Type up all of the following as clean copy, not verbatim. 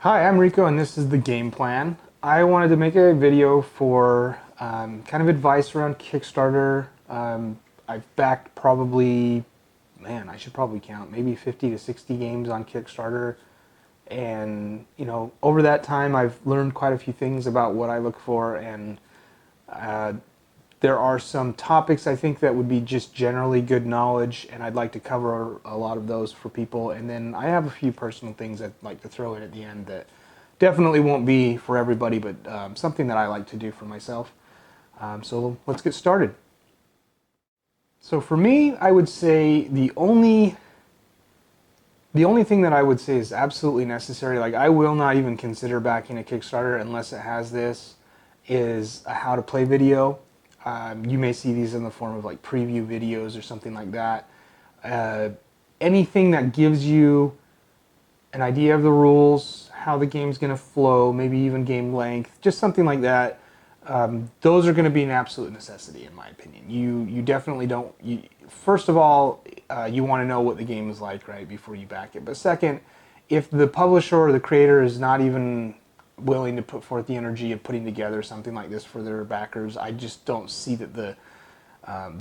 Hi, I'm Rico and this is the game plan. I wanted to make a video for kind of advice around Kickstarter. I've backed probably, man, I should probably count, maybe 50 to 60 games on Kickstarter. And, over that time I've learned quite a few things about what I look for, and uh, there are some topics I think that would be just generally good knowledge, and I'd like to cover a lot of those for people. And then I have a few personal things I'd like to throw in at the end that definitely won't be for everybody, but something that I like to do for myself. So let's get started. So for me, I would say the only thing that I would say is absolutely necessary, like I will not even consider backing a Kickstarter unless it has this, is a how to play video. You may see these in the form of like preview videos or something like that. Uh, Anything that gives you an idea of the rules, how the game's going to flow, maybe even game length, just something like that. Those are going to be an absolute necessity, in my opinion. You definitely don't. First of all, you want to know what the game is like, right, before you back it. But second, if the publisher or the creator is not even willing to put forth the energy of putting together something like this for their backers, I just don't see that the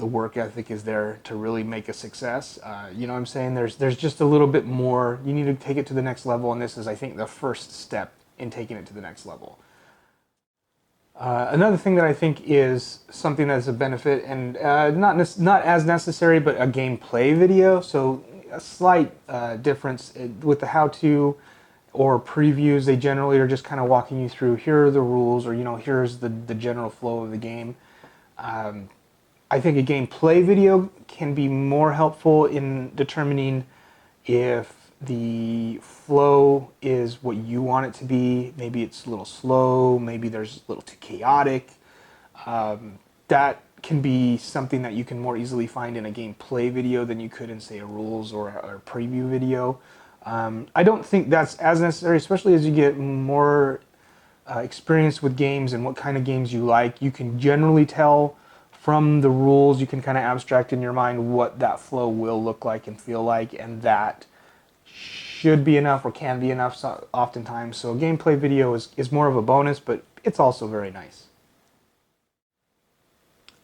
work ethic is there to really make a success. You know what I'm saying? There's just a little bit more. You need to take it to the next level, and this is, I think, the first step in taking it to the next level. Another thing that I think is something that's a benefit, and not as necessary, but a gameplay video. So a slight difference with the how-to or previews. They generally are just kind of walking you through, here are the rules, or here's the general flow of the game. I think a gameplay video can be more helpful in determining if the flow is what you want it to be. Maybe it's a little slow, maybe there's a little too chaotic. That can be something that you can more easily find in a gameplay video than you could in, say, a rules or a preview video. I don't think that's as necessary, especially as you get more experience with games and what kind of games you like. You can generally tell from the rules, you can kind of abstract in your mind what that flow will look like and feel like, and that should be enough or can be enough oftentimes. So a gameplay video is more of a bonus, but it's also very nice.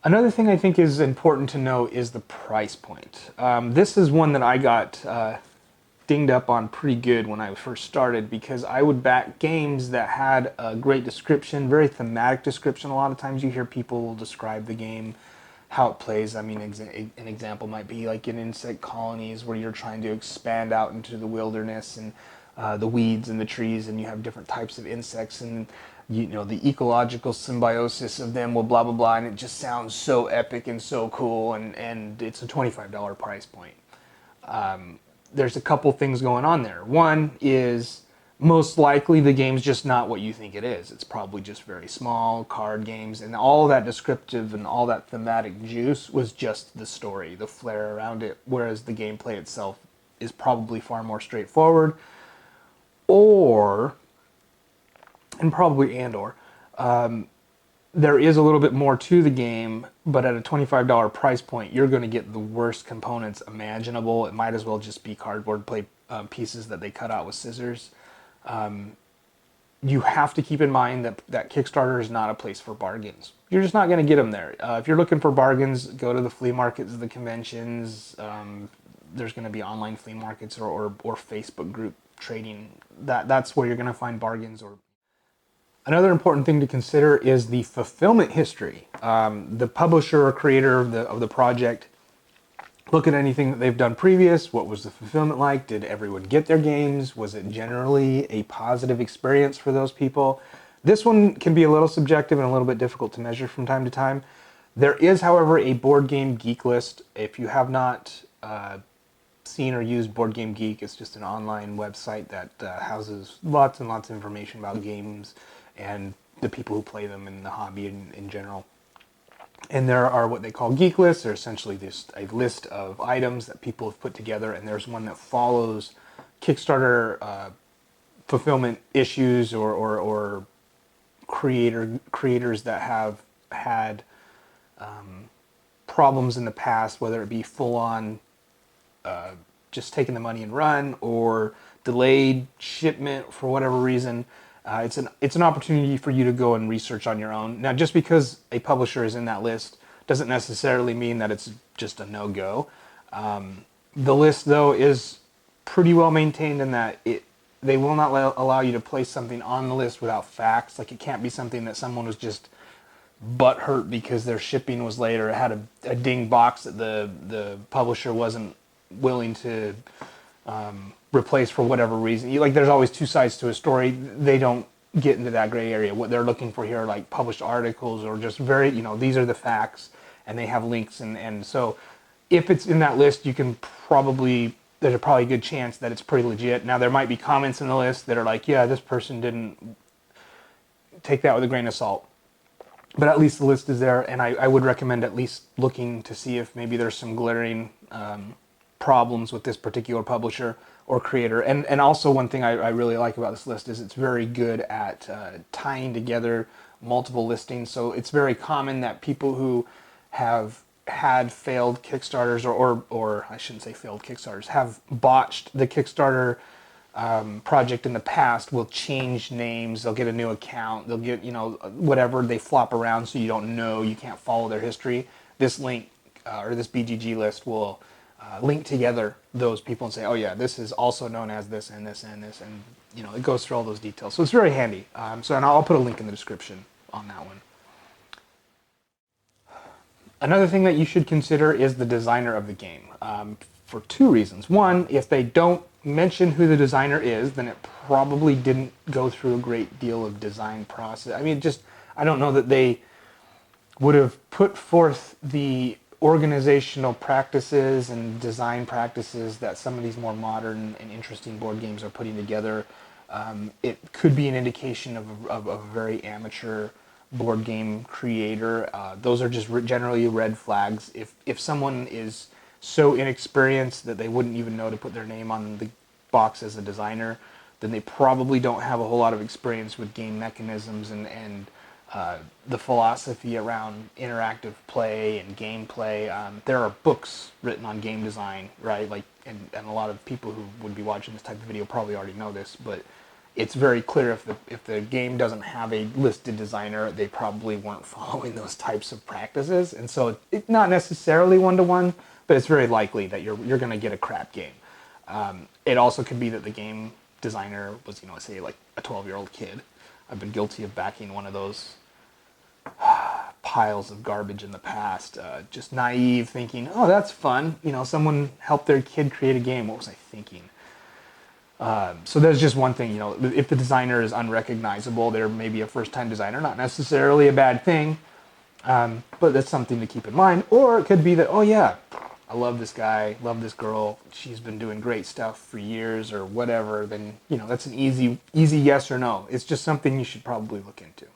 Another thing I think is important to know is the price point. This is one that I got dinged up on pretty good when I first started, because I would back games that had a great description, very thematic description. A lot of times you hear people describe the game, how it plays. I mean, an example might be like in insect colonies where you're trying to expand out into the wilderness and the weeds and the trees, and you have different types of insects, and the ecological symbiosis of them will blah blah blah, and it just sounds so epic and so cool, and it's a $25 price point. There's a couple things going on there. One is, most likely the game's just not what you think it is. It's probably just very small card games, and all that descriptive and all that thematic juice was just the story, the flair around it, whereas the gameplay itself is probably far more straightforward. Or, and probably there is a little bit more to the game, but at a $25 price point, you're going to get the worst components imaginable. It might as well just be cardboard pieces that they cut out with scissors. You have to keep in mind that Kickstarter is not a place for bargains. You're just not going to get them there. If you're looking for bargains, go to the flea markets, the conventions. There's going to be online flea markets or Facebook group trading. That's where you're going to find bargains. Or another important thing to consider is the fulfillment history. The publisher or creator of the project, look at anything that they've done previous. What was the fulfillment like? Did everyone get their games? Was it generally a positive experience for those people? This one can be a little subjective and a little bit difficult to measure from time to time. There is, however, a Board Game Geek list. If you have not seen or used Board Game Geek, it's just an online website that houses lots and lots of information about games and the people who play them and the hobby in general. And there are what they call geek lists. They're essentially just a list of items that people have put together, and there's one that follows Kickstarter fulfillment issues or creators that have had problems in the past, whether it be full-on just taken the money and run, or delayed shipment for whatever reason, it's an opportunity for you to go and research on your own. Now, just because a publisher is in that list doesn't necessarily mean that it's just a no-go. The list, though, is pretty well maintained in that they will not allow you to place something on the list without facts. Like, it can't be something that someone was just butthurt because their shipping was late, or it had a ding box that the publisher wasn't willing to replace for whatever reason. Like, there's always two sides to a story. They don't get into that gray area. What they're looking for here are like published articles, or just very, these are the facts, and they have links. And so if it's in that list, there's probably a good chance that it's pretty legit. Now, there might be comments in the list that are like, yeah, this person didn't take that with a grain of salt. But at least the list is there, and I would recommend at least looking to see if maybe there's some glaring problems with this particular publisher or creator. And also, one thing I really like about this list is it's very good at tying together multiple listings. So it's very common that people who have had failed Kickstarters, or I shouldn't say failed Kickstarters, have botched the Kickstarter project in the past, will change names. They'll get a new account. They'll get, whatever, they flop around so you don't know, you can't follow their history. This link or this BGG list will link together those people and say, oh yeah, this is also known as this and this and this, and it goes through all those details. So it's very handy. And I'll put a link in the description on that one. Another thing that you should consider is the designer of the game, for two reasons. One, if they don't mention who the designer is, then it probably didn't go through a great deal of design process. I mean, I don't know that they would have put forth the organizational practices and design practices that some of these more modern and interesting board games are putting together. It could be an indication of a very amateur board game creator. Those are just generally red flags. If someone is so inexperienced that they wouldn't even know to put their name on the box as a designer, then they probably don't have a whole lot of experience with game mechanisms and the philosophy around interactive play and gameplay. There are books written on game design, right? Like, and a lot of people who would be watching this type of video probably already know this, but it's very clear if the game doesn't have a listed designer, they probably weren't following those types of practices. And so it's not necessarily one-to-one, but it's very likely that you're going to get a crap game. It also could be that the game designer was, say like a 12-year-old kid. I've been guilty of backing one of those piles of garbage in the past. Just naive, thinking, oh, that's fun. Someone helped their kid create a game. What was I thinking? So there's just one thing, if the designer is unrecognizable, they're maybe a first-time designer, not necessarily a bad thing, but that's something to keep in mind. Or it could be that, oh yeah, I love this guy, love this girl, she's been doing great stuff for years or whatever, then, that's an easy yes or no. It's just something you should probably look into.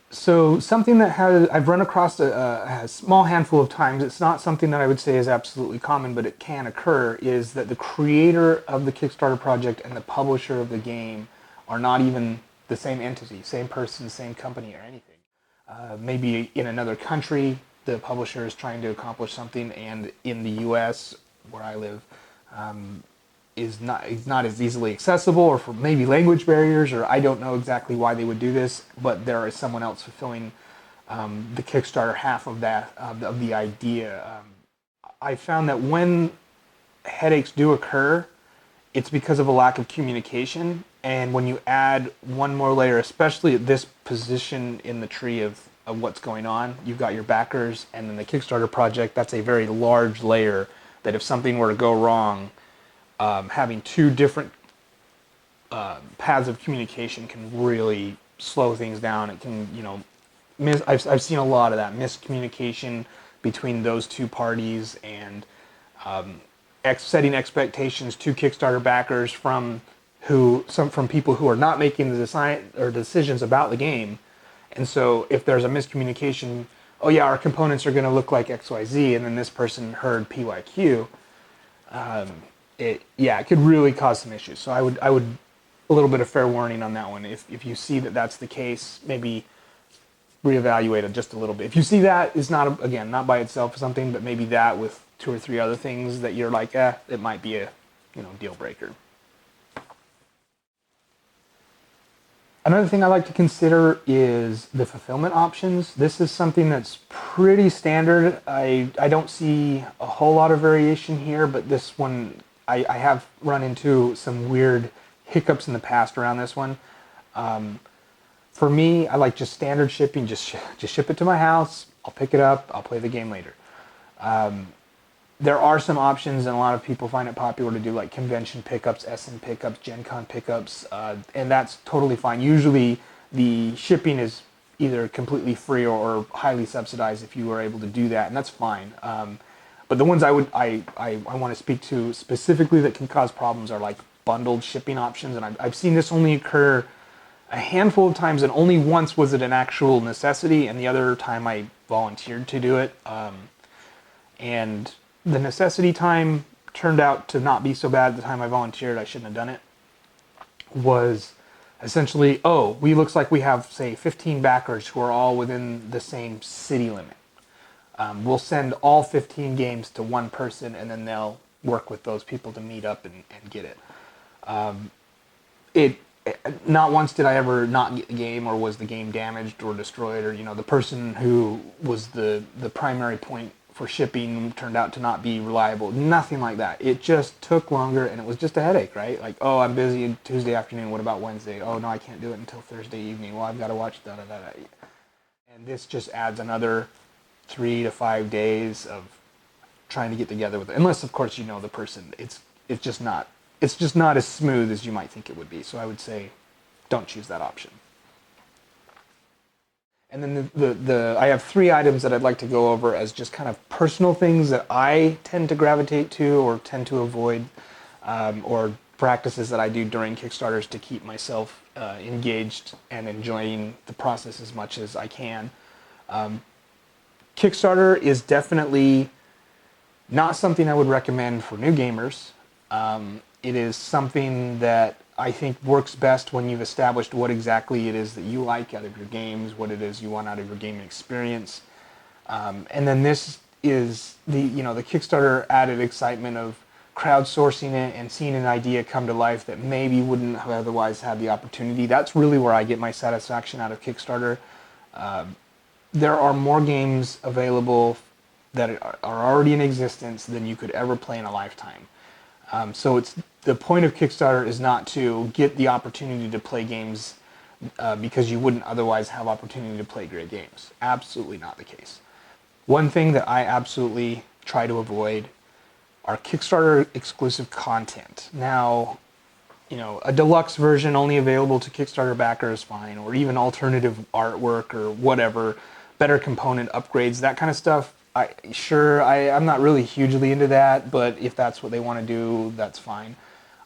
So something that I've run across a small handful of times, it's not something that I would say is absolutely common, but it can occur, is that the creator of the Kickstarter project and the publisher of the game are not even the same entity, same person, same company or anything. Maybe in another country, the publisher is trying to accomplish something, and in the US, where I live, is not as easily accessible, or for maybe language barriers, or I don't know exactly why they would do this, but there is someone else fulfilling the Kickstarter half of that, of the idea. I found that when headaches do occur, it's because of a lack of communication, and when you add one more layer, especially at this position in the tree of what's going on, you've got your backers and then the Kickstarter project. That's a very large layer that if something were to go wrong, having two different paths of communication can really slow things down. It can, I've seen a lot of that miscommunication between those two parties, and setting expectations to Kickstarter backers from people who are not making the design or decisions about the game. And so if there's a miscommunication, oh yeah, our components are going to look like XYZ, and then this person heard PYQ, it could really cause some issues. So I would a little bit of fair warning on that one. If you see that that's the case, maybe reevaluate it just a little bit. If you see that is not by itself something, but maybe that with 2 or 3 other things that you're like, it might be a, deal breaker. Another thing I like to consider is the fulfillment options. This is something that's pretty standard. I don't see a whole lot of variation here, but this one, I have run into some weird hiccups in the past around this one. For me, I like just standard shipping. Just ship it to my house. I'll pick it up. I'll play the game later. There are some options, and a lot of people find it popular to do like convention pickups, SN pickups, Gen Con pickups, and that's totally fine. Usually the shipping is either completely free or highly subsidized if you are able to do that, and that's fine. But the ones I want to speak to specifically that can cause problems are like bundled shipping options, and I've seen this only occur a handful of times, and only once was it an actual necessity, and the other time I volunteered to do it. And the necessity time turned out to not be so bad at the time I volunteered. I shouldn't have done it. Was essentially, we looks like we have, say, 15 backers who are all within the same city limit. We'll send all 15 games to one person, and then they'll work with those people to meet up and get it. Not once did I ever not get the game, or was the game damaged or destroyed, or the person who was the primary point for shipping turned out to not be reliable. Nothing like that. It just took longer, and it was just a headache, right? Like, I'm busy Tuesday afternoon. What about Wednesday? Oh no, I can't do it until Thursday evening. Well, I've got to watch da da da da. And this just adds another 3 to 5 days of trying to get together with it. Unless, of course, the person. It's just not as smooth as you might think it would be. So I would say, don't choose that option. And then I have 3 items that I'd like to go over as just kind of personal things that I tend to gravitate to or tend to avoid, or practices that I do during Kickstarters to keep myself engaged and enjoying the process as much as I can. Kickstarter is definitely not something I would recommend for new gamers. It is something that I think works best when you've established what exactly it is that you like out of your games, what it is you want out of your gaming experience. And then this is the Kickstarter added excitement of crowdsourcing it and seeing an idea come to life that maybe wouldn't have otherwise had the opportunity. That's really where I get my satisfaction out of Kickstarter. There are more games available that are already in existence than you could ever play in a lifetime. So the point of Kickstarter is not to get the opportunity to play games because you wouldn't otherwise have opportunity to play great games. Absolutely not the case. One thing that I absolutely try to avoid are Kickstarter exclusive content. Now, a deluxe version only available to Kickstarter backers is fine, or even alternative artwork or whatever, better component upgrades, that kind of stuff. I'm not really hugely into that, but if that's what they want to do, that's fine.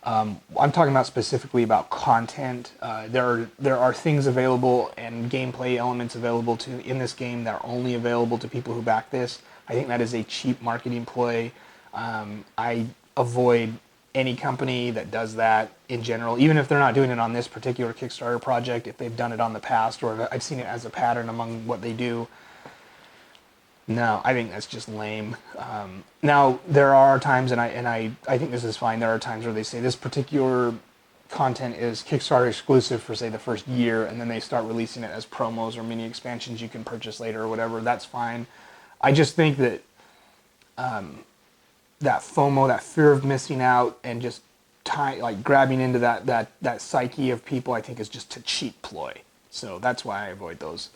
I'm talking about specifically about content. There are things available and gameplay elements available in this game that are only available to people who back this. I think that is a cheap marketing ploy. I avoid any company that does that in general, even if they're not doing it on this particular Kickstarter project. If they've done it on the past, or I've seen it as a pattern among what they do. No, I think that's just lame. Now, there are times, and I think this is fine, there are times where they say this particular content is Kickstarter exclusive for, say, the first year, and then they start releasing it as promos or mini expansions you can purchase later or whatever. That's fine. I just think that that FOMO, that fear of missing out, and just grabbing into that psyche of people, I think is just a cheap ploy. So that's why I avoid those.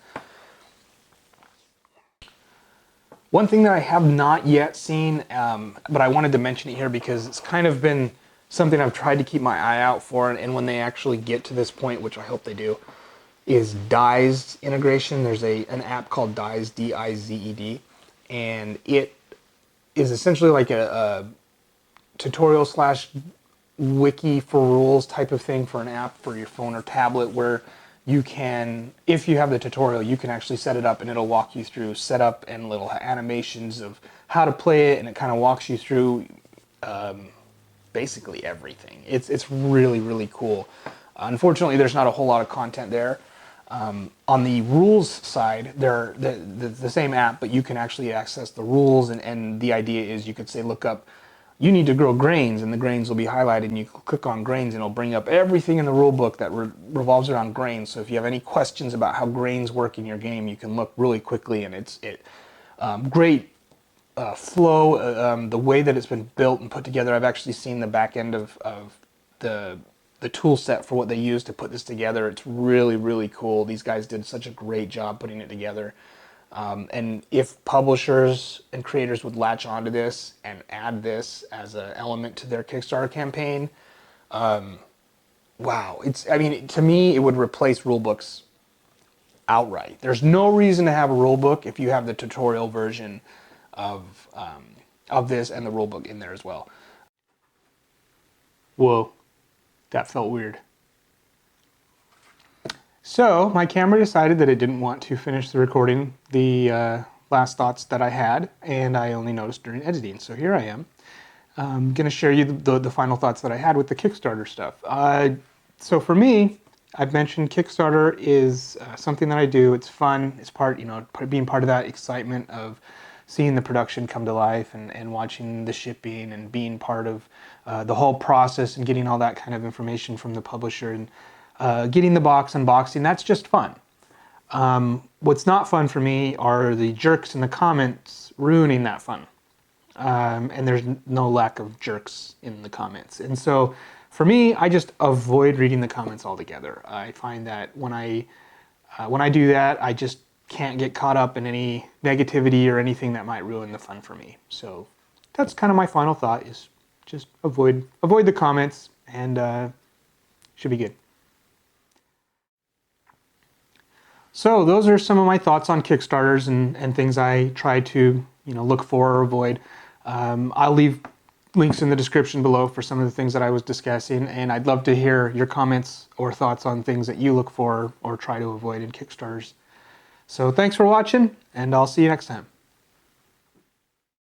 One thing that I have not yet seen, but I wanted to mention it here because it's kind of been something I've tried to keep my eye out for, and when they actually get to this point, which I hope they do, is Dized integration. There's an app called Dized, D-I-Z-E-D, and it is essentially like a tutorial / wiki for rules type of thing for an app for your phone or tablet, where you can, if you have the tutorial, you can actually set it up and it'll walk you through setup and little animations of how to play it, and it kind of walks you through basically everything. It's really, really cool. Unfortunately, there's not a whole lot of content there. On the rules side, they're the same app, but you can actually access the rules, and the idea is you could say, look up, you need to grow grains, and the grains will be highlighted, and you click on grains, and it'll bring up everything in the rule book that revolves around grains. So if you have any questions about how grains work in your game, you can look really quickly, and it's great flow. The way that it's been built and put together, I've actually seen the back end of the tool set for what they use to put this together. It's really, really cool. These guys did such a great job putting it together. And if publishers and creators would latch onto this and add this as an element to their Kickstarter campaign, wow. I mean, to me, it would replace rulebooks outright. There's no reason to have a rulebook if you have the tutorial version of this and the rulebook in there as well. Whoa. That felt weird. So my camera decided that it didn't want to finish the recording the last thoughts that I had, and I only noticed during editing. So here I am. I'm going to share you the final thoughts that I had with the Kickstarter stuff. So for me, I've mentioned Kickstarter is something that I do. It's fun. It's being part of that excitement of seeing the production come to life and watching the shipping and being part of the whole process and getting all that kind of information from the publisher and getting the box unboxing. That's just fun. What's not fun for me are the jerks in the comments ruining that fun. And there's no lack of jerks in the comments. And so for me, I just avoid reading the comments altogether. I find that when I do that, I just can't get caught up in any negativity or anything that might ruin the fun for me. So that's kind of my final thought, is just avoid the comments, and should be good. So those are some of my thoughts on Kickstarters and things I try to look for or avoid. I'll leave links in the description below for some of the things that I was discussing, and I'd love to hear your comments or thoughts on things that you look for or try to avoid in Kickstarters. So thanks for watching, and I'll see you next time.